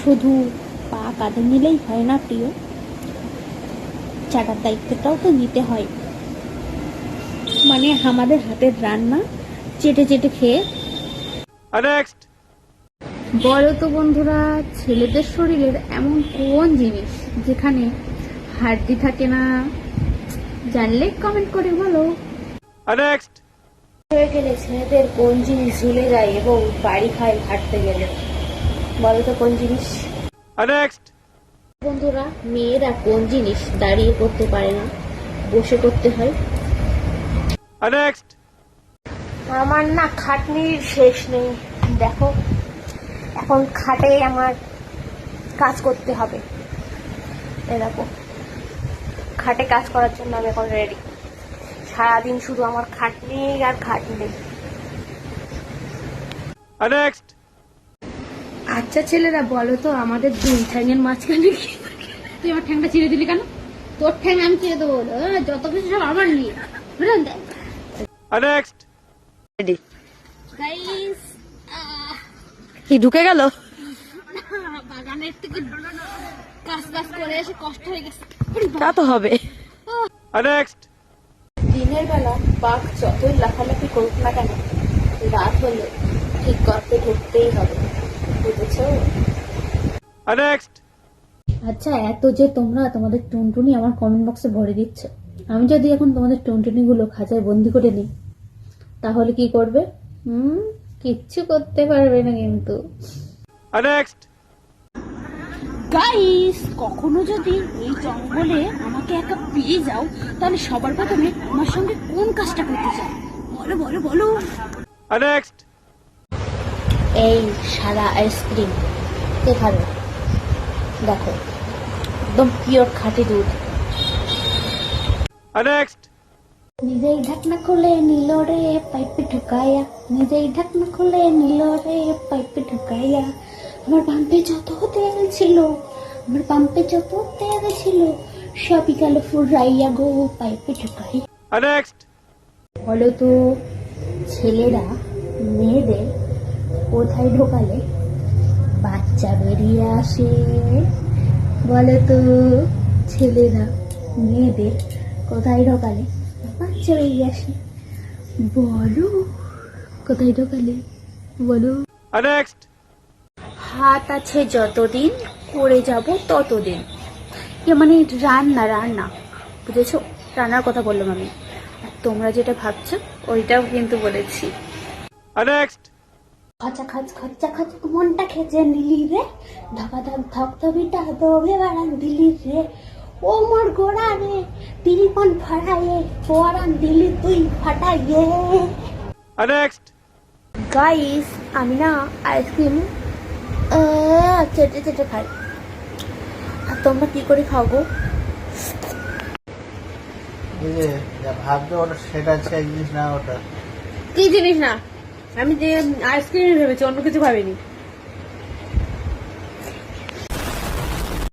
শুধু পা কাঁধে নিলেই হয় না প্রিয়, চাটার দায়িত্বটাও তো নিতে হয়। মানে আমাদের হাতের রান্না চেটে চেটে খেয়ে। বলো তো বন্ধুরা, ছেলেদের শরীরের এমন কোন জিনিস যেখানে হাড্ডি থাকে না? জানলে কমেন্ট করে বলো। হয়ে গেলে ছেলেদের কোন জিনিস ঝুলে যায় এবং বাড়ি খায় হাঁটতে গেলে? বলো তো কোন জিনিস? বন্ধুরা, মেয়েরা কোন জিনিস দাঁড়িয়ে করতে পারে না, বসে করতে হয়? আমার না খাটনির শেষ নেই। দেখো, এখন খাটে আমার কাজ করতে হবে। দেখো, খাটে কাজ করার জন্য আমি এখন রেডি। সারাদিন শুধু আমার খাটনি আর খাটনি। আচ্ছা ছেলেরা, বলো তো আমাদের দুই ঠ্যাঙের মাঝখানে কি? তুই আমার ঠ্যাংটা ছিঁড়ে দিলি কেন? তোর ঠ্যাং আমি ছিঁড়ে দেবো, যত কিছু সব আমার নিয়ে। কি ঢুকে গেল? বাগানের থেকে কাজ কাজ করে এসে কষ্ট হয়ে গেছে। তা তো হবে। দিনের বেলা বাঘ যতই লাফালাফি করুক না কেন, রাত হলে ঠিক গর্তে ঢুকতেই হবে, বুঝেছো? আচ্ছা, এত যে তোমরা তোমাদের টুনটুনি আমার কমেন্ট বক্সে ভরে দিচ্ছ, আমি যদি এখন তোমাদের টুনটুনি গুলো খাঁচায় বন্দি করে নিই, তাহলে কি করবে? কিচ্ছু করতে পারবে না কিন্তু। গাইস, কখনো যদি এই জঙ্গলে আমাকে একা পেয়ে যাও, তাহলে সবার প্রথমে আমার সঙ্গে কোন কাজটা করতে চাও? বলো বলো বলো। এই সাদা আইসক্রিম কে খাবে? দেখো, একদম পিওর খাঁটি দুধ। নিজেই ঢাকনা খুলে নিল রে পাইপে ঢুকাইয়া, নিজেই ঢাকনা খুলে নিল রে পাইপে ঢুকাইয়া। আমার পাম্পে যত তেল ছিল, আমার পাম্পে যত তেল ছিল, সবই গেল ফুরাইয়া গো পাইপে ঢুকাই। বলো তো ছেলেরা মেয়েদের কোথায় ঢোকালে বাচ্চা বেরিয়ে আসে? বলো তো ছেলেরা মেয়েদের কোথায় ঢোকালে বাচ্চা বেরিয়ে আসে? বলো কোথায় ঢোকালে? বলো। হাত আছে যতদিন, করে যাব ততদিন। এ মানে রান্না রান্না, বুঝেছো? রান্নার কথা বললাম আমি, আর তোমরা যেটা ভাবছো ওইটাও কিন্তু বলেছি। খচা খচ খচা খচ মনটা খেজে নিলি রে, ধকা ধক ধক ধবিটা দৌড়ে বাড়ান দিলি রে, ও মোর গোড়া রে তিরিপন ফাড়াইয়ে, পরান দিলি তুই ফাটাইয়ে। গাইস, আমি না আইসক্রিম চেটে চেটে খাই, আর তোমরা কি করে খাও গো? ভাবছো ওটা সেটা জিনিস না। ওটা কি জিনিস না? আমি যে আইসক্রিম ভেবেছি, অন্য কিছু ভাবিনি।